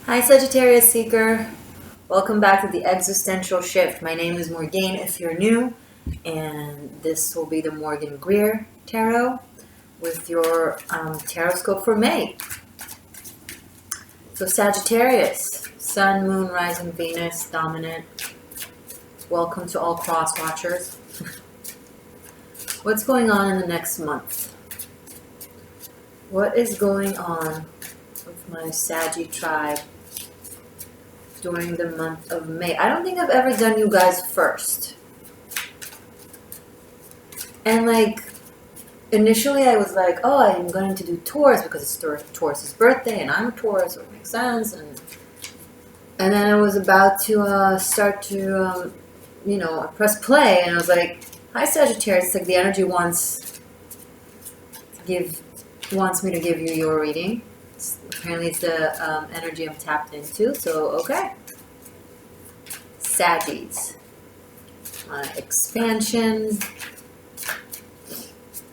Hi Sagittarius Seeker, welcome back to the Existential Shift. My name is Morgane if you're new, and this will be the Morgan Greer Tarot with your tarot scope for May. So Sagittarius, Sun, Moon, Rising, Venus, Dominant. Welcome to all cross watchers. What's going on in the next month? What is going on with my Saggy tribe during the month of May? I don't think I've ever done you guys first. And initially I was like, oh, I'm going to do Taurus because it's Taurus's birthday and I'm a Taurus, so it makes sense. And then I was about to start to, press play, and I was like, hi Sagittarius, it's like the energy wants me to give you your reading. Apparently it's the energy I'm tapped into, so okay. Saggies. Expansion.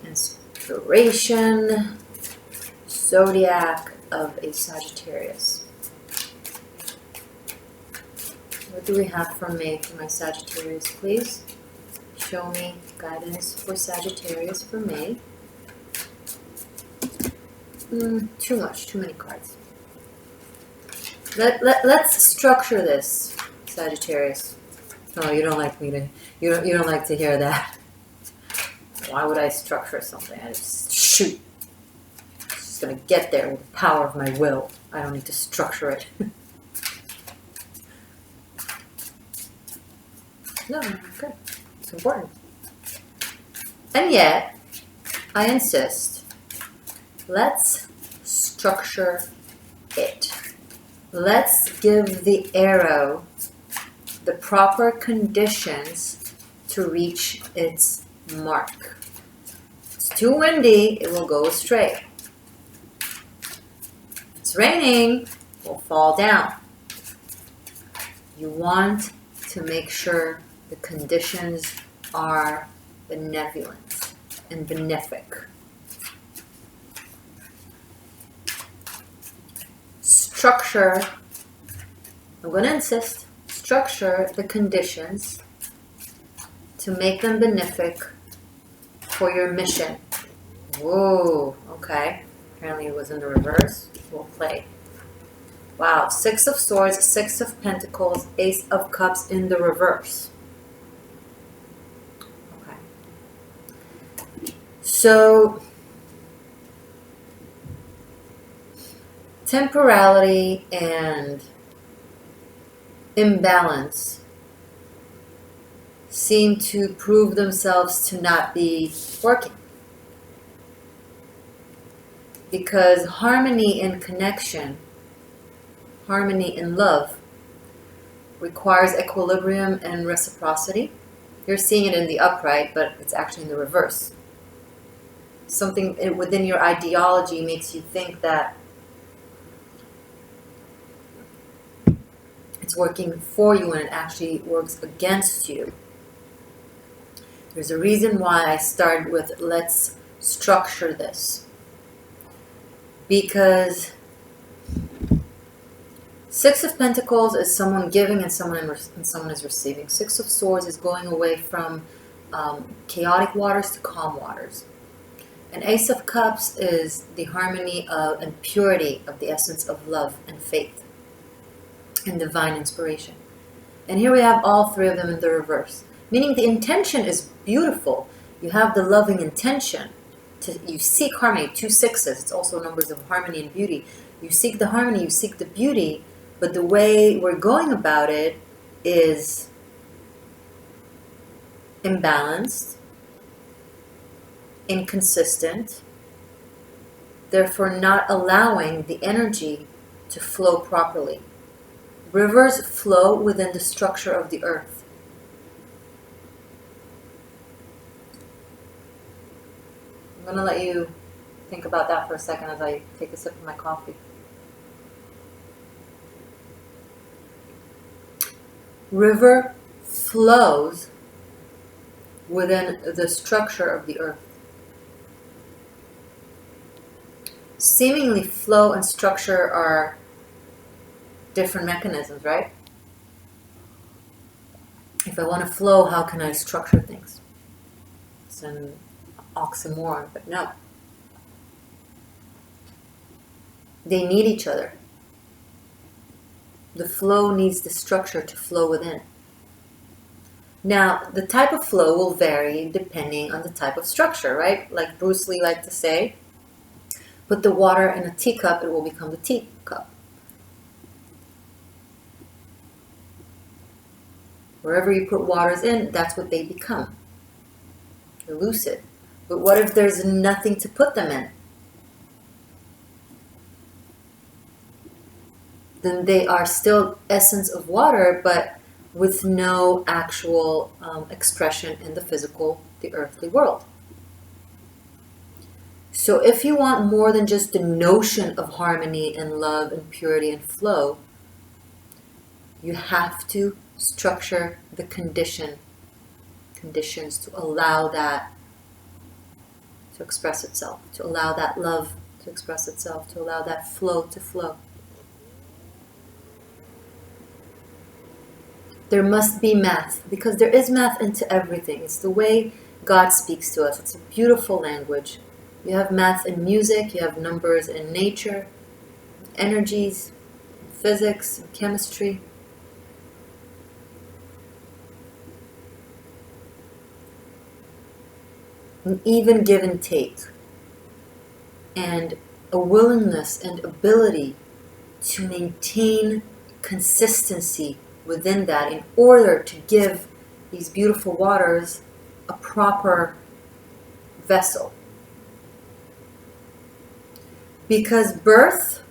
Inspiration. Zodiac of a Sagittarius. What do we have for May for my Sagittarius, please? Show me guidance for Sagittarius for May. Too much, too many cards. Let's structure this, Sagittarius. Oh, you don't like me to. You don't like to hear that. Why would I structure something? I just shoot. I'm just gonna get there with the power of my will. I don't need to structure it. No, okay. It's important. And yet, I insist. Let's structure it. Let's give the arrow the proper conditions to reach its mark. If it's too windy, it will go astray. If it's raining, it will fall down. You want to make sure the conditions are benevolent and benefic. Structure, I'm going to insist, structure the conditions to make them benefic for your mission. Whoa, okay. Apparently it was in the reverse. We'll play. Wow, Six of Swords, Six of Pentacles, Ace of Cups in the reverse. Okay. So, temporality and imbalance seem to prove themselves to not be working. Because harmony in connection, harmony in love, requires equilibrium and reciprocity. You're seeing it in the upright, but it's actually in the reverse. Something within your ideology makes you think that it's working for you when it actually works against you. There's a reason why I started with let's structure this. Because Six of Pentacles is someone giving and someone is receiving. Six of Swords is going away from chaotic waters to calm waters. And Ace of Cups is the harmony of and purity of the essence of love and faith and divine inspiration. And here we have all three of them in the reverse. Meaning the intention is beautiful. You have the loving intention. You seek harmony. 2 sixes. It's also numbers of harmony and beauty. You seek the harmony. You seek the beauty. But the way we're going about it is imbalanced, inconsistent, therefore not allowing the energy to flow properly. Rivers flow within the structure of the earth. I'm going to let you think about that for a second as I take a sip of my coffee. River flows within the structure of the earth. Seemingly flow and structure are different mechanisms, right? If I want to flow, how can I structure things? It's an oxymoron, but no. They need each other. The flow needs the structure to flow within. Now, the type of flow will vary depending on the type of structure, right? Like Bruce Lee liked to say, put the water in a teacup, it will become the teacup. Wherever you put waters in, that's what they become. They're lucid. But what if there's nothing to put them in? Then they are still essence of water, but with no actual expression in the physical, the earthly world. So if you want more than just the notion of harmony and love and purity and flow, you have to structure the conditions to allow that to express itself, to allow that love to express itself, to allow that flow to flow. There must be math, because there is math into everything. It's the way God speaks to us. It's a beautiful language. You have math in music, you have numbers in nature, energies, physics, chemistry. An even give and take. And a willingness and ability to maintain consistency within that in order to give these beautiful waters a proper vessel. Because birth,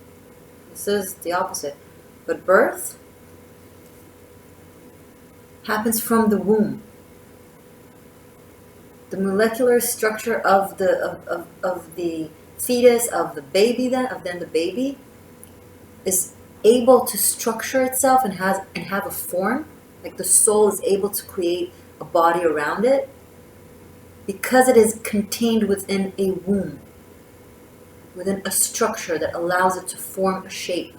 this is the opposite, but birth happens from the womb. The molecular structure of the fetus, of the baby, then the baby is able to structure itself and have a form, like the soul is able to create a body around it, because it is contained within a womb, within a structure that allows it to form a shape.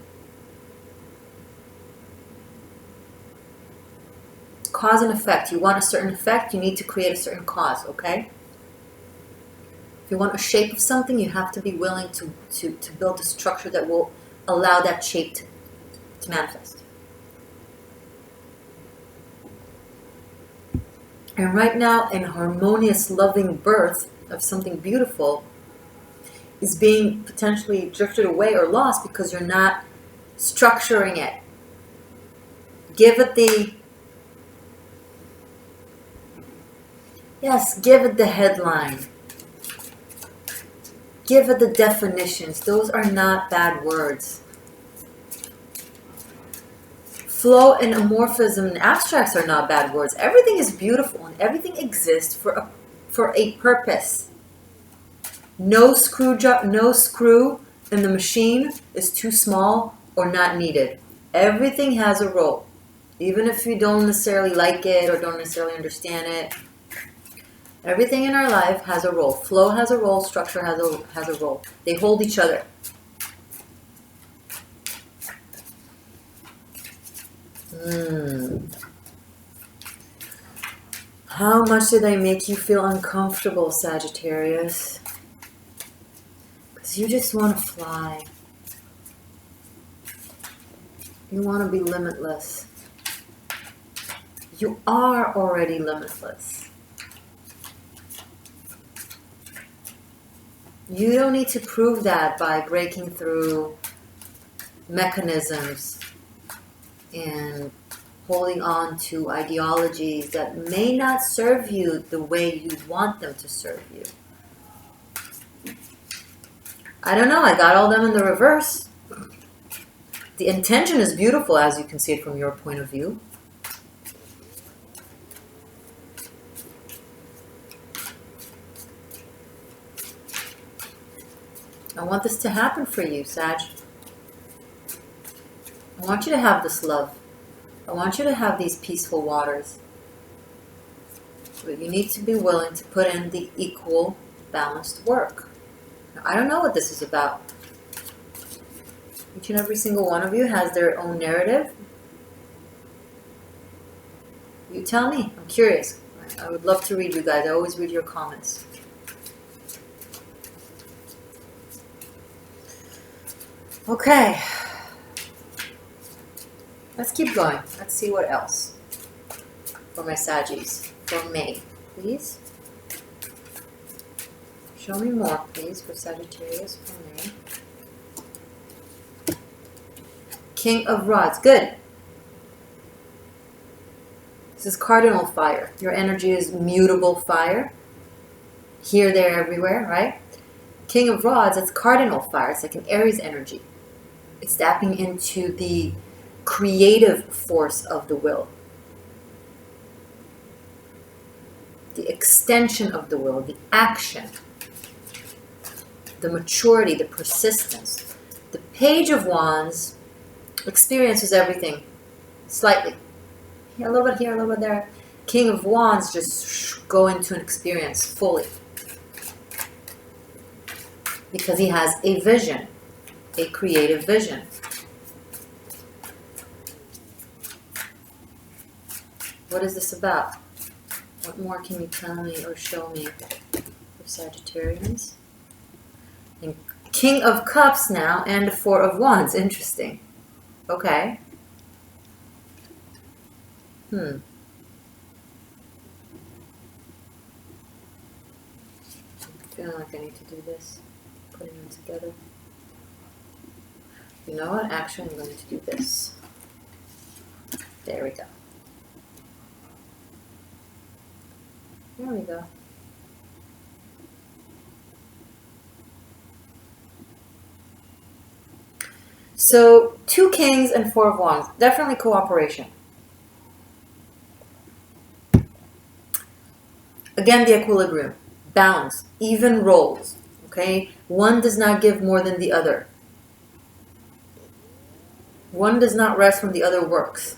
Cause and effect. You want a certain effect, you need to create a certain cause, okay? If you want a shape of something, you have to be willing to build a structure that will allow that shape to manifest. And right now, an harmonious, loving birth of something beautiful is being potentially drifted away or lost because you're not structuring it. Give it the headline. Give it the definitions. Those are not bad words. Flow and amorphism and abstracts are not bad words. Everything is beautiful and everything exists for a purpose. No screw in the machine is too small or not needed. Everything has a role. Even if you don't necessarily like it or don't necessarily understand it. Everything in our life has a role. Flow has a role, structure has a role. They hold each other. How much do they make you feel uncomfortable, Sagittarius? Because you just want to fly. You want to be limitless. You are already limitless. You don't need to prove that by breaking through mechanisms and holding on to ideologies that may not serve you the way you want them to serve you. I don't know, I got all them in the reverse. The intention is beautiful, as you can see it from your point of view. I want this to happen for you, Sag. I want you to have this love. I want you to have these peaceful waters. But you need to be willing to put in the equal, balanced work. Now, I don't know what this is about. Each and every single one of you has their own narrative. You tell me. I'm curious. I would love to read you guys. I always read your comments. Okay. Let's keep going. Let's see what else for my Saggies for May, please. Show me more, please, for Sagittarius for May. King of Rods. Good. This is cardinal fire. Your energy is mutable fire. Here, there, everywhere, right? King of Rods, it's cardinal fire. It's like an Aries energy. It's tapping into the creative force of the will. The extension of the will, the action, the maturity, the persistence. The Page of Wands experiences everything slightly. Here, a little bit here, a little bit there. King of Wands just go into an experience fully. Because he has a vision, a creative vision. What is this about? What more can you tell me or show me for Sagittarians? And King of Cups now and Four of Wands. Interesting. Okay. I'm feeling like I need to do this. Putting them together. You know what? Actually, I'm going to do this. There we go. There we go. So, 2 Kings and 4 of Wands. Definitely cooperation. Again, the equilibrium. Balance. Even roles. Okay? One does not give more than the other. One does not rest when the other works.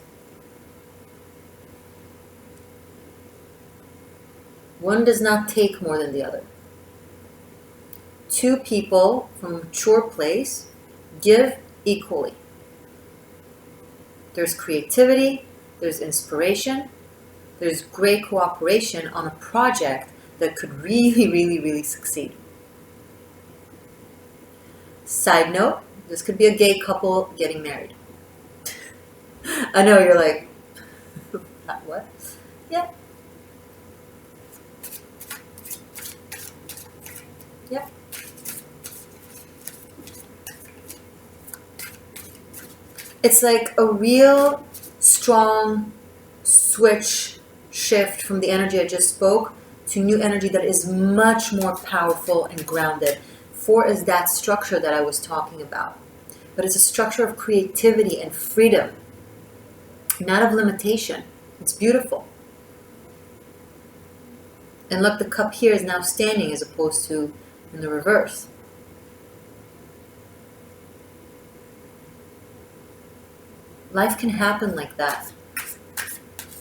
One does not take more than the other. 2 people from a mature place give equally. There's creativity, there's inspiration, there's great cooperation on a project that could really, really, really succeed. Side note, this could be a gay couple getting married. I know, you're like, what? Yeah. Yeah. It's like a real strong switch shift from the energy I just spoke to new energy that is much more powerful and grounded. 4 is that structure that I was talking about. But it's a structure of creativity and freedom, not of limitation. It's beautiful. And look, the cup here is now standing as opposed to in the reverse. Life can happen like that.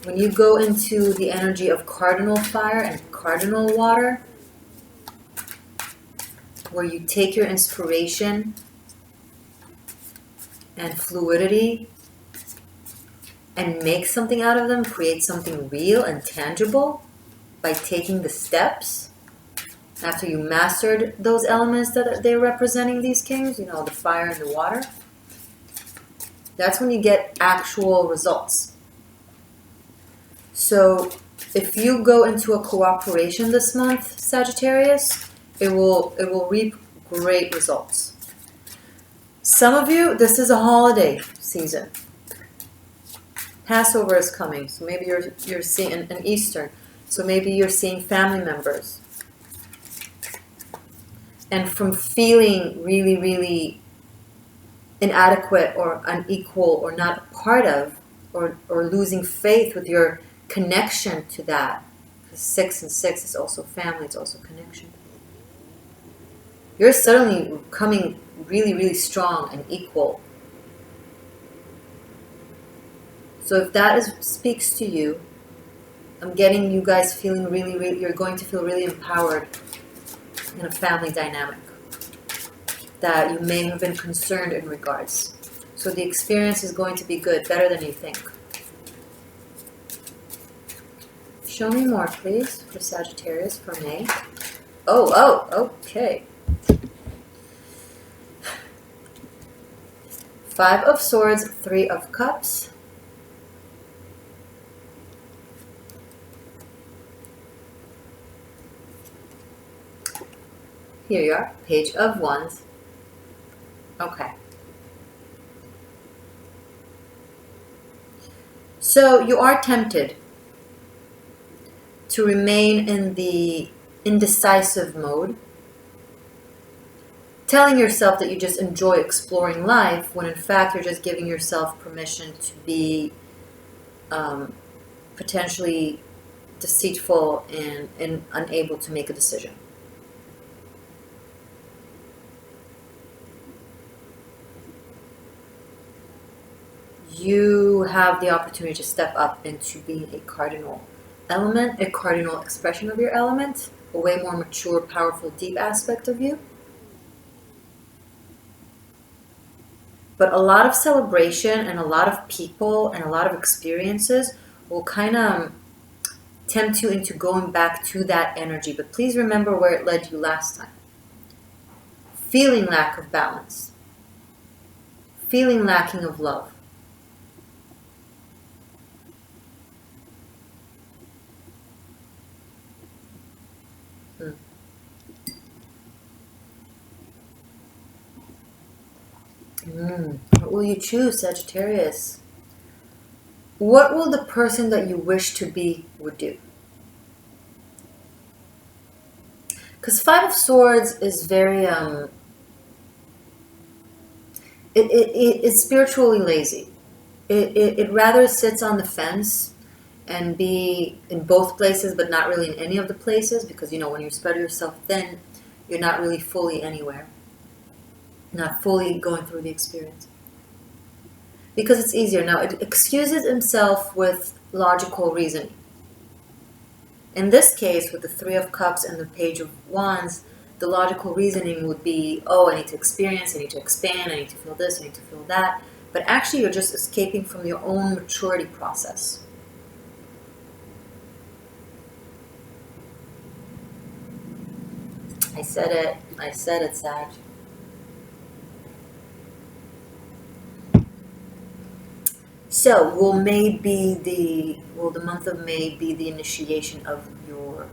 When you go into the energy of cardinal fire and cardinal water, where you take your inspiration and fluidity and make something out of them, create something real and tangible by taking the steps after you mastered those elements that they're representing, these kings, you know, the fire and the water. That's when you get actual results. So if you go into a cooperation this month, Sagittarius, it will reap great results. Some of you, this is a holiday season. Passover is coming, so maybe you're seeing an Easter, so maybe you're seeing family members. And from feeling really, really inadequate or unequal or not a part of, or losing faith with your connection to that. Because 6 and 6 is also family, it's also connection. You're suddenly coming really, really strong and equal. So if that speaks to you, I'm getting you guys feeling really, really, you're going to feel really empowered in a family dynamic. that you may have been concerned in regards. So the experience is going to be good, better than you think. Show me more, please, for Sagittarius for May. Oh, okay. 5 of Swords, 3 of Cups. Here you are, Page of Wands. Okay. So you are tempted to remain in the indecisive mode, telling yourself that you just enjoy exploring life, when in fact you're just giving yourself permission to be potentially deceitful and unable to make a decision. You have the opportunity to step up into being a cardinal element, a cardinal expression of your element, a way more mature, powerful, deep aspect of you. But a lot of celebration and a lot of people and a lot of experiences will kind of tempt you into going back to that energy. But please remember where it led you last time. Feeling lack of balance. Feeling lacking of love. What will you choose, Sagittarius? What will the person that you wish to be would do? Because 5 of Swords is very, it's spiritually lazy. It rather sits on the fence and be in both places, but not really in any of the places, because, you know, when you spread yourself thin, you're not really fully anywhere. Not fully going through the experience. Because it's easier. Now, it excuses himself with logical reasoning. In this case, with the 3 of Cups and the Page of Wands, the logical reasoning would be, oh, I need to experience, I need to expand, I need to feel this, I need to feel that. But actually, you're just escaping from your own maturity process. I said it, Sag. So, will the month of May be the initiation of your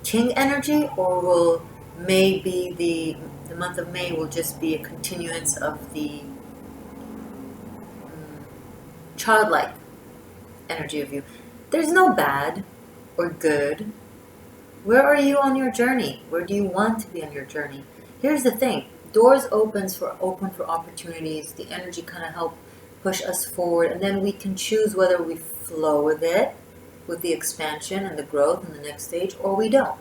King energy, or will May be the month of May will just be a continuance of the childlike energy of you? There's no bad or good. Where are you on your journey? Where do you want to be on your journey? Here's the thing. Doors open for opportunities. The energy kind of help push us forward, and then we can choose whether we flow with it, with the expansion and the growth in the next stage, or we don't.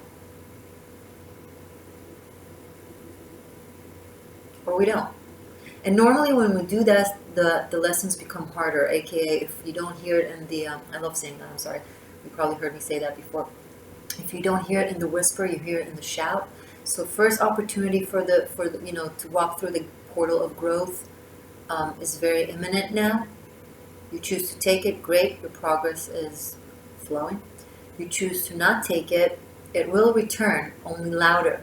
Or we don't. And normally when we do that, the lessons become harder, aka if you don't hear it in the, I love saying that, I'm sorry, you probably heard me say that before. If you don't hear it in the whisper, you hear it in the shout. So first opportunity for the you know, to walk through the portal of growth is very imminent now. You choose to take it, great, your progress is flowing. You choose to not take it, it will return, only louder.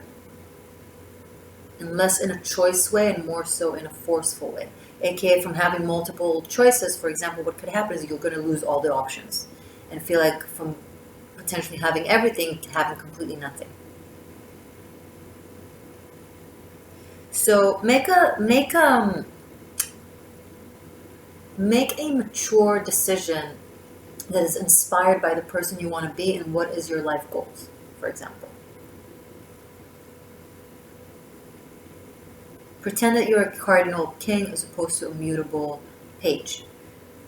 And less in a choice way and more so in a forceful way. AKA from having multiple choices, for example, what could happen is you're going to lose all the options and feel like from potentially having everything to having completely nothing. So make a mature decision that is inspired by the person you want to be and what is your life goals, for example. Pretend that you're a cardinal king as opposed to a mutable page.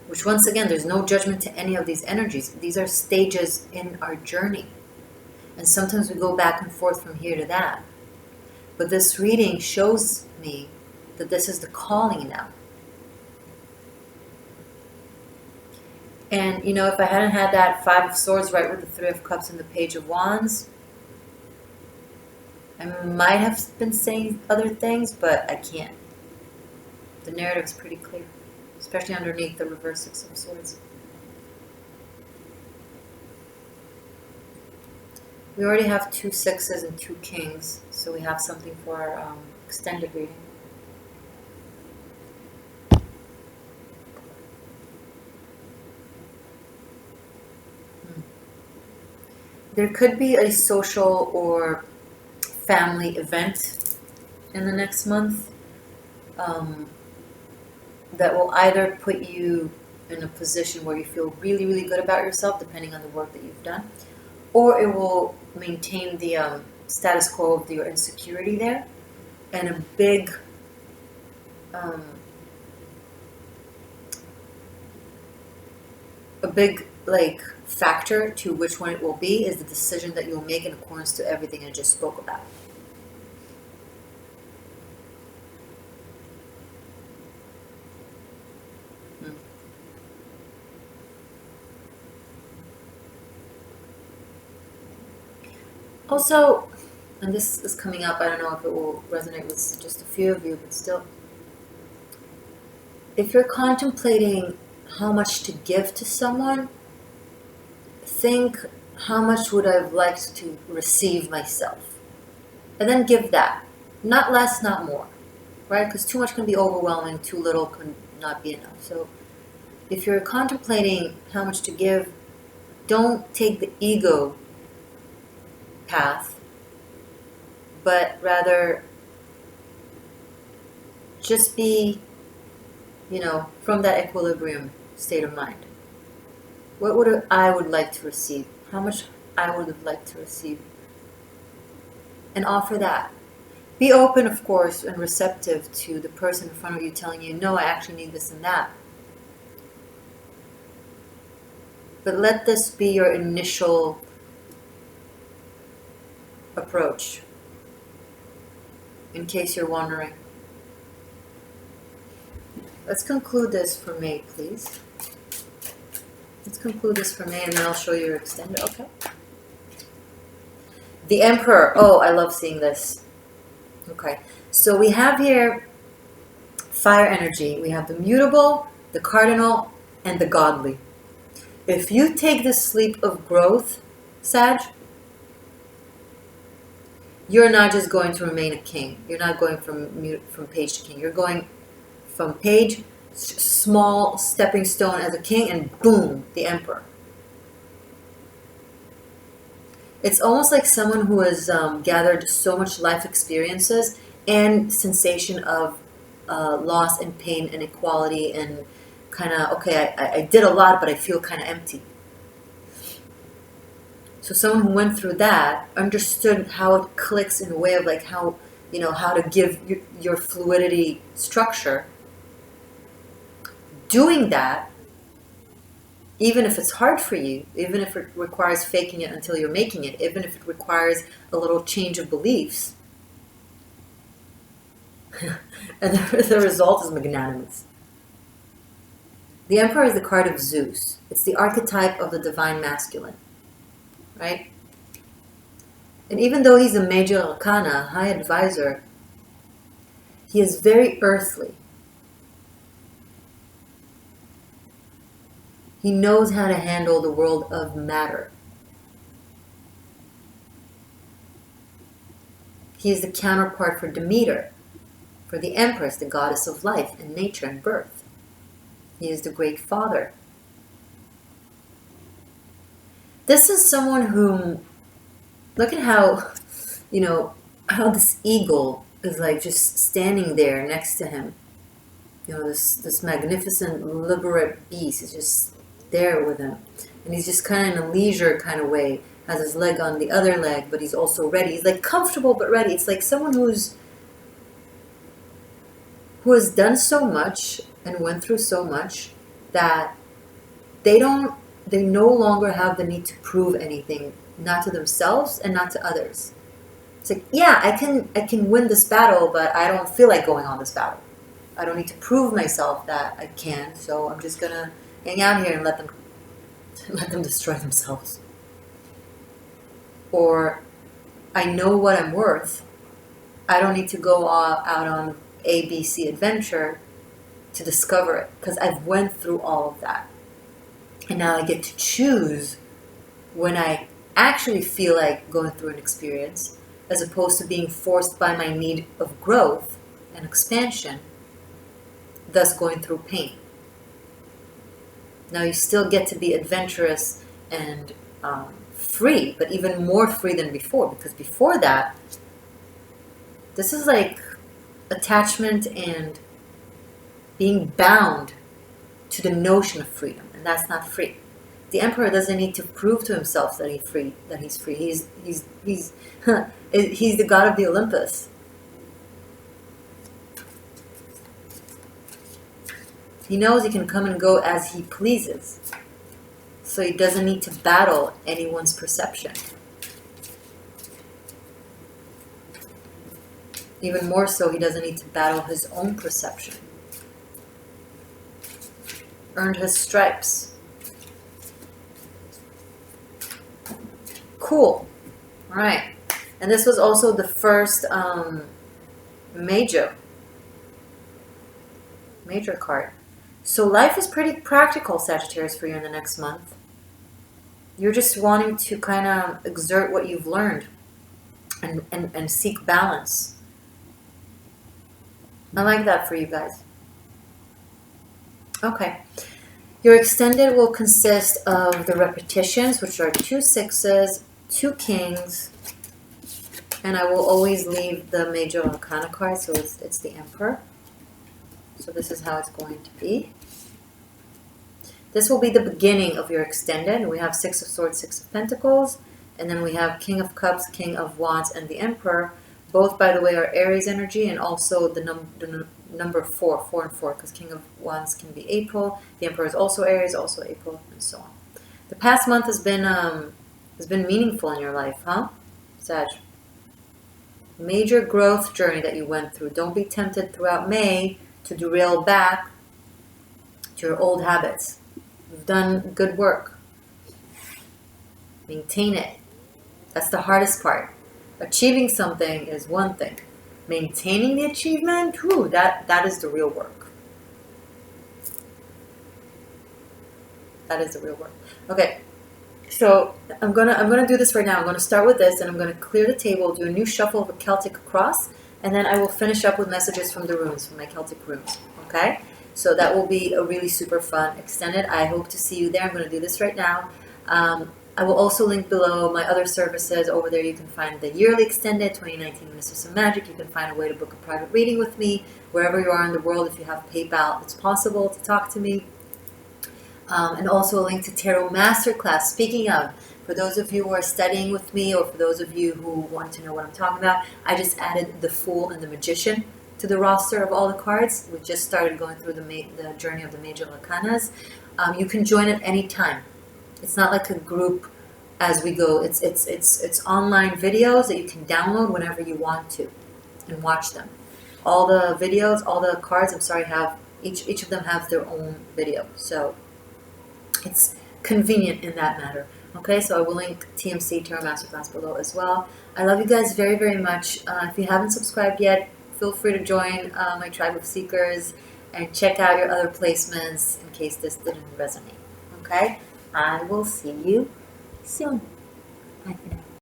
Which, once again, there's no judgment to any of these energies. These are stages in our journey. And sometimes we go back and forth from here to that. But this reading shows me that this is the calling now. And, you know, if I hadn't had that 5 of Swords right with the 3 of Cups and the Page of Wands, I might have been saying other things, but I can't. The narrative is pretty clear, especially underneath the reverse Six of Swords. We already have 2 sixes and 2 kings, so we have something for our extended reading. There could be a social or family event in the next month that will either put you in a position where you feel really, really good about yourself, depending on the work that you've done, or it will maintain the status quo of your insecurity there, and a big like factor to which one it will be is the decision that you'll make in accordance to everything I just spoke about. Also, and this is coming up, I don't know if it will resonate with just a few of you, but still, if you're contemplating how much to give to someone, think, how much would I have liked to receive myself? And then give that. Not less, not more. Right? Because too much can be overwhelming, too little can not be enough. So if you're contemplating how much to give, don't take the ego path, but rather just be, from that equilibrium state of mind. What would I would like to receive? How much I would have liked to receive? And offer that. Be open, of course, and receptive to the person in front of you telling you, no, I actually need this and that. But let this be your initial approach, in case you're wondering. Let's conclude this for May, please. Let's conclude this for May, and then I'll show you your extended. Okay. The Emperor. Oh, I love seeing this. Okay. So we have here fire energy. We have the mutable, the cardinal, and the godly. If you take this leap of growth, Sag, you're not just going to remain a king. You're not going from page to king. You're going from page, small stepping stone as a king, and boom, the emperor. It's almost like someone who has gathered so much life experiences and sensation of loss and pain and equality and kind of, okay, I did a lot, but I feel kind of empty. So someone who went through that understood how it clicks in a way of like how, how to give your fluidity structure. Doing that, even if it's hard for you, even if it requires faking it until you're making it, even if it requires a little change of beliefs, and the result is magnanimous. The Emperor is the card of Zeus. It's the archetype of the divine masculine, right? And even though he's a major arcana, high advisor, he is very earthly. He knows how to handle the world of matter. He is the counterpart for Demeter, for the Empress, the goddess of life and nature and birth. He is the great father. This is someone whom, look at how, how this eagle is like just standing there next to him. This magnificent, liberate beast is just there with him, and he's just kind of in a leisure kind of way, has his leg on the other leg, but he's also ready. He's like comfortable but ready. It's like someone who has done so much and went through so much that they no longer have the need to prove anything, not to themselves and not to others. It's like, yeah, I can win this battle, but I don't feel like going on this battle. I don't need to prove myself that I can, so I'm just gonna hang out here and let them destroy themselves. Or I know what I'm worth, I don't need to go out on ABC adventure to discover it, because I've went through all of that. And now I get to choose when I actually feel like going through an experience, as opposed to being forced by my need of growth and expansion, thus going through pain. Now you still get to be adventurous and free, but even more free than before, because before that, this is like attachment and being bound to the notion of freedom, and that's not free. The emperor doesn't need to prove to himself that he's free. He's he's the god of the Olympus. He knows he can come and go as he pleases, so he doesn't need to battle anyone's perception. Even more so, he doesn't need to battle his own perception. Earned his stripes. Cool. All right. And this was also the first major card. So life is pretty practical, Sagittarius, for you in the next month. You're just wanting to kind of exert what you've learned and seek balance. I like that for you guys. Okay. Your extended will consist of the repetitions, which are 2 sixes, 2 kings, and I will always leave the major arcana card, so it's the Emperor. So this is how it's going to be. This will be the beginning of your extended. We have 6 of Swords, 6 of Pentacles, and then we have King of Cups, King of Wands, and the Emperor. Both, by the way, are Aries energy, and also the number 4 and 4, because King of Wands can be April. The Emperor is also Aries, also April, and so on. The past month has been meaningful in your life, huh, Sag? Major growth journey that you went through. Don't be tempted throughout May to derail back to your old habits. You've done good work. Maintain it. That's the hardest part. Achieving something is one thing. Maintaining the achievement, whew, that is the real work. That is the real work. Okay, so I'm gonna do this right now. I'm gonna start with this, and I'm gonna clear the table, do a new shuffle of a Celtic cross, and then I will finish up with messages from the runes, from my Celtic runes. Okay, so that will be a really super fun extended. I hope to see you there. I'm gonna do this right now. I will also link below my other services. Over there you can find the yearly extended 2019 Ministers of Magic. You can find a way to book a private reading with me wherever you are in the world. If you have PayPal, it's possible to talk to me. And also a link to Tarot Masterclass. Speaking of, for those of you who are studying with me, or for those of you who want to know what I'm talking about, I just added the Fool and the Magician to the roster of all the cards. We just started going through the journey of the major arcanas. You can join at any time. It's not like a group as we go. It's online videos that you can download whenever you want to and watch them. All the videos, all the cards, I'm sorry, have each of them have their own video. So it's convenient in that matter. Okay, so I will link TMC, Tarot Masterclass, below as well. I love you guys very, very much. If you haven't subscribed yet, feel free to join my tribe of seekers and check out your other placements in case this didn't resonate. Okay? I will see you soon. Bye for now.